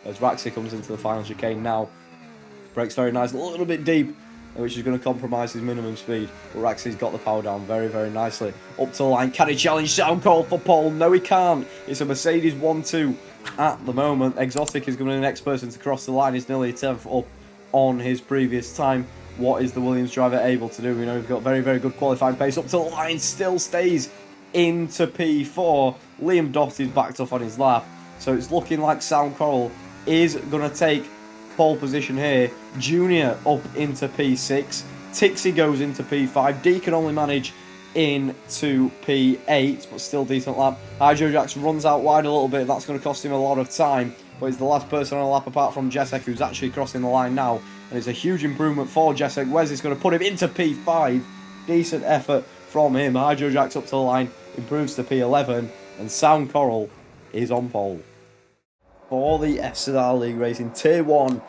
as Raxi comes into the final chicane now. Brakes very nice, a little bit deep, which is going to compromise his minimum speed. But Raxi's got the power down very, very nicely. Up to the line, can he challenge Sound Call for pole? No, he can't. It's a Mercedes 1-2 at the moment. Exotic is going to be the next person to cross the line. He's nearly a 10th up on his previous time. What is the Williams driver able to do? We know we've got very, very good qualifying pace. Up to the line, still stays into P4. Liam Dott is backed up on his lap. So it's looking like Sound Coral is going to take pole position here. Junior up into P6. Tixie goes into P5. D can only manage into P8, but still decent lap. Hydrojax runs out wide a little bit. That's going to cost him a lot of time, but he's the last person on the lap apart from Jessek, who's actually crossing the line now. And it's a huge improvement for Jessek. Wes is going to put him into P5. Decent effort from him. Hydrojax up to the line, improves to P11, and Sound Coral is on pole. For the FZR League Racing Tier 1,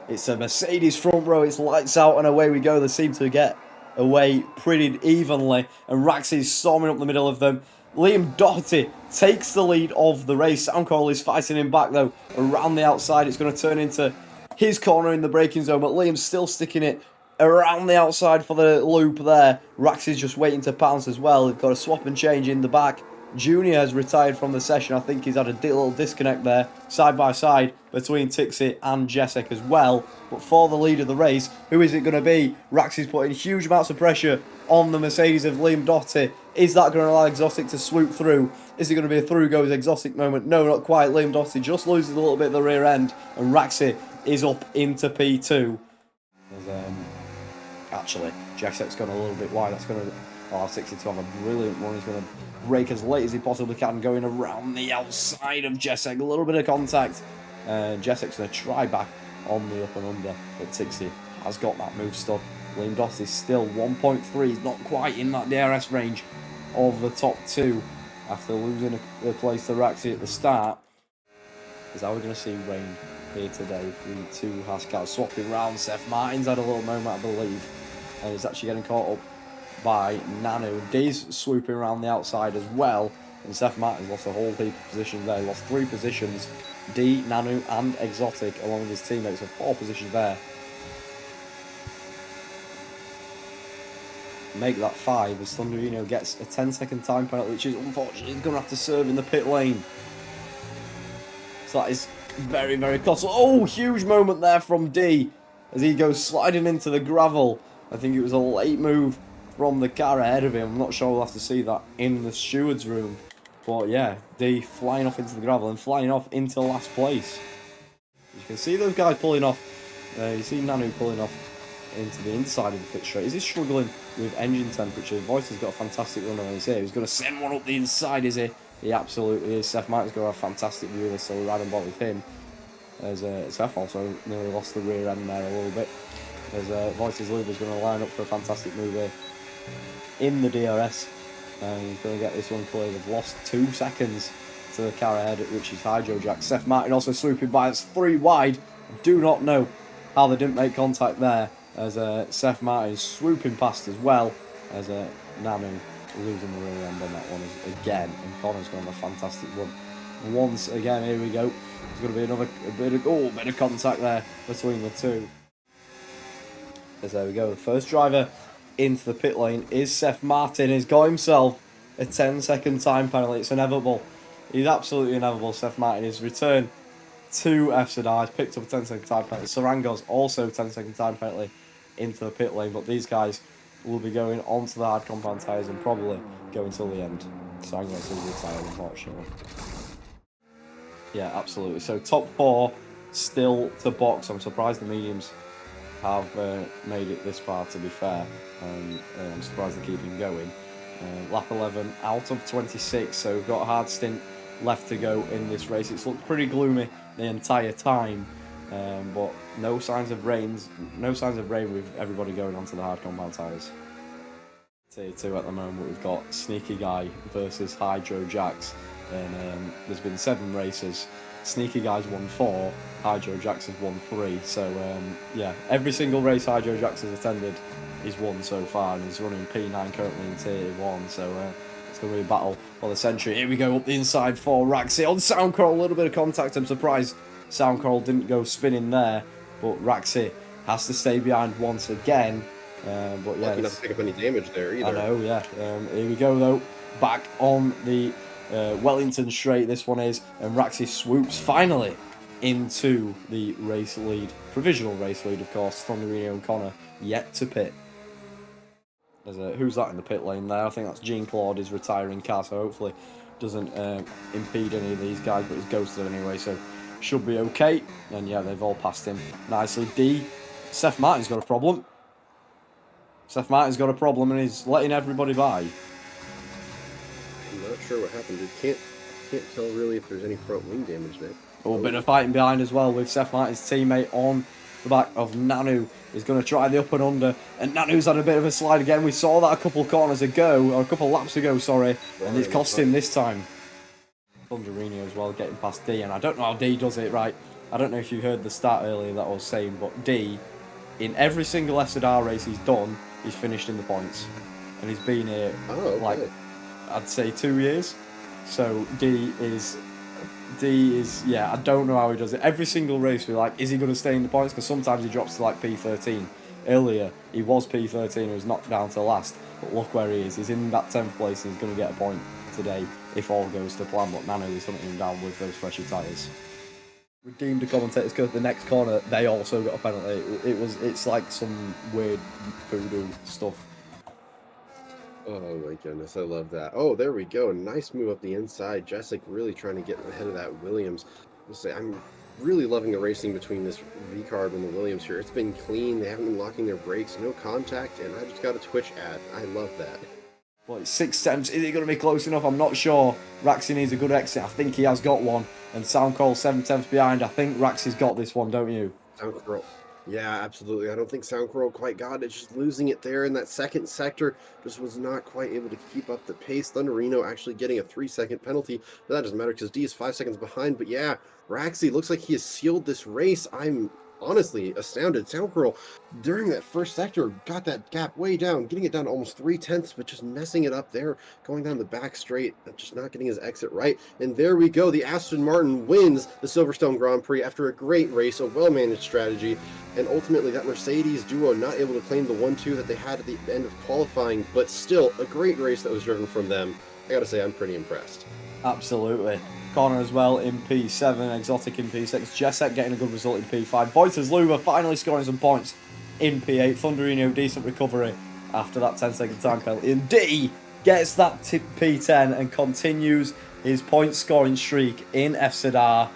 it's a Mercedes front row. It's lights out and away we go. They seem to get away pretty evenly, and Rax is storming up the middle of them. Liam Doherty takes the lead of the race. Sound Coral is fighting him back though. Around the outside, it's going to turn into his corner in the braking zone, but Liam's still sticking it around the outside for the loop there. Rax is just waiting to pounce as well. They've got a swap and change in the back. Junior has retired from the session. I think he's had a little disconnect there, side by side, between Tixie and Jessek as well. But for the lead of the race, who is it going to be? Rax is putting huge amounts of pressure on the Mercedes of Liam Doherty. Is that going to allow Exotic to swoop through? Is it going to be a through goes Exotic moment? No, not quite. Liam Doherty just loses a little bit of the rear end, and Raxi is up into P2. Actually, Jessek's gone a little bit wide. That's going to allow Tixie to have a brilliant one. He's going to brake as late as he possibly can, going around the outside of Jessek. A little bit of contact. Jessek's going to try back on the up and under, but Tixie has got that move stuck. Liam Doss is still 1.3. He's not quite in that DRS range of the top two after losing a place to Raxi at the start. Is how we're going to see rain here today. 3-2 Haskell swapping round. Seth Martin's had a little moment, I believe, and he's actually getting caught up by Nanu. D's swooping around the outside as well, and Seth Martin's lost a whole heap of positions there. He lost 3 positions. D, Nanu and Exotic along with his teammates, so 4 positions there. Make that 5 as Thunderino gets a 10-second time penalty, which is unfortunately he's going to have to serve in the pit lane. So that is very, very costly. Oh, huge moment there from D as he goes sliding into the gravel. I think it was a late move from the car ahead of him. I'm not sure we'll have to see that in the steward's room. But yeah, D flying off into the gravel and flying off into last place. You can see those guys pulling off. You see Nanu pulling off into the inside of the pit straight. Is he struggling with engine temperature? Voice has got a fantastic run on his here. He's going to send one up the inside, is he? He absolutely is. Seth Martin's going to have a fantastic view of this, so we're right on board with him. As Seth also nearly lost the rear end there a little bit. As vojtazluva is going to line up for a fantastic move here in the DRS. And he's going to get this one clear. They've lost 2 seconds to the car ahead, which is Hydrojack. Seth Martin also swooping by. It's 3 wide. I do not know how they didn't make contact there. As Seth Martin is swooping past as well. As Nanu losing the rear end on that one again. And Connor's going to have a fantastic run. Once again, here we go. There's going to be another bit of contact there between the two. As there we go. The first driver into the pit lane is Seth Martin. He's got himself a 10-second time penalty. It's inevitable. He's absolutely inevitable. Seth Martin is returned to FZR. He's picked up a 10-second time penalty. Sarango's also 10-second time penalty into the pit lane. But these guys will be going onto the hard compound tyres and probably go until the end. Sarango's is retired, unfortunately. Yeah, absolutely. So top 4 still to box. I'm surprised the mediums have made it this far, to be fair. I'm surprised they're keeping going. Lap 11 out of 26, so we've got a hard stint left to go in this race. It's looked pretty gloomy the entire time, but no signs of rain with everybody going onto the hard compound tyres. Tier 2 at the moment, we've got Sneaky Guy versus Hydro Jacks, and there's been 7 races. Sneaky Guy's won 4, Hydro Jacks has won 3, so yeah, every single race Hydro Jacks has attended he's won so far, and he's running P9 currently in Tier 1, so it's going to be a battle for the century. Here we go, up the inside for Raxi on Soundcrawl, a little bit of contact. I'm surprised Sound Coral didn't go spinning there, but Raxi has to stay behind once again. But yeah, lucky not to pick up any damage there either. I know, yeah. Here we go though, back on the Wellington straight. This one is, and Raxi swoops finally into the race lead, provisional race lead, of course. Thunderino and Connor yet to pit. Who's that in the pit lane there? I think that's Jean Claude, his retiring car, so hopefully doesn't impede any of these guys, but he's ghosted anyway, so should be okay. And yeah, they've all passed him nicely. D, Seth Martin's got a problem. Seth Martin's got a problem and he's letting everybody by. I'm not sure what happened. Can't tell really if there's any front wing damage there. Oh, a bit of fighting behind as well with Seth Martin's teammate on the back of Nanu. He's going to try the up and under, and Nanu's had a bit of a slide again. We saw that a couple corners ago, or a couple laps ago, sorry, and it's cost him this time. Thunderino as well, getting past D, and I don't know how D does it right. I don't know if you heard the stat earlier that I was saying, but D, in every single fzrr race he's done, he's finished in the points. And he's been here, like, I'd say 2 years. So D is, yeah, I don't know how he does it. Every single race we're like, is he going to stay in the points? Because sometimes he drops to like P13. Earlier, he was P13 and was knocked down to last. But look where he is. He's in that 10th place and he's going to get a point today if all goes to plan. But Nano is hunting him down with those fresher tyres. Redeemed the commentators because the next corner, they also got a penalty. It's like some weird voodoo stuff. Oh my goodness, I love that. Oh, there we go. Nice move up the inside. Jessic really trying to get ahead of that Williams. I'm really loving the racing between this V-Carb and the Williams here. It's been clean. They haven't been locking their brakes. No contact, and I just got a Twitch ad. I love that. Well, it's 6 attempts. Is it going to be close enough? I'm not sure. Raxi needs a good exit. I think he has got one. And Soundcall 7 attempts behind. I think Raxi's got this one, don't you? Soundcall. Yeah, absolutely. I don't think Soundcrow quite got it. Just losing it there in that second sector. Just was not quite able to keep up the pace. Thunderino actually getting a 3-second penalty. But that doesn't matter because D is 5 seconds behind. But yeah, Raxi looks like he has sealed this race. I'm honestly astounded. Soundcrow, during that first sector, got that gap way down, getting it down to almost 3/10, but just messing it up there, going down the back straight, just not getting his exit right. And there we go. The Aston Martin wins the Silverstone Grand Prix after a great race, a well-managed strategy, and ultimately that Mercedes duo not able to claim the 1-2 that they had at the end of qualifying, but still a great race that was driven from them. I gotta say, I'm pretty impressed. Absolutely. Connor as well in P7, Exotic in P6, Jessek getting a good result in P5, vojtazluva finally scoring some points in P8, Thunderino decent recovery after that 10-second time penalty, and D gets that P10 and continues his point scoring streak in fzrr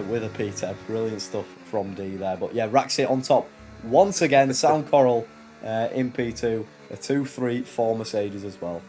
with a P10. Brilliant stuff from D there. But yeah, Raxi on top once again. Sound Coral in P2, a 2-3 for Mercedes as well.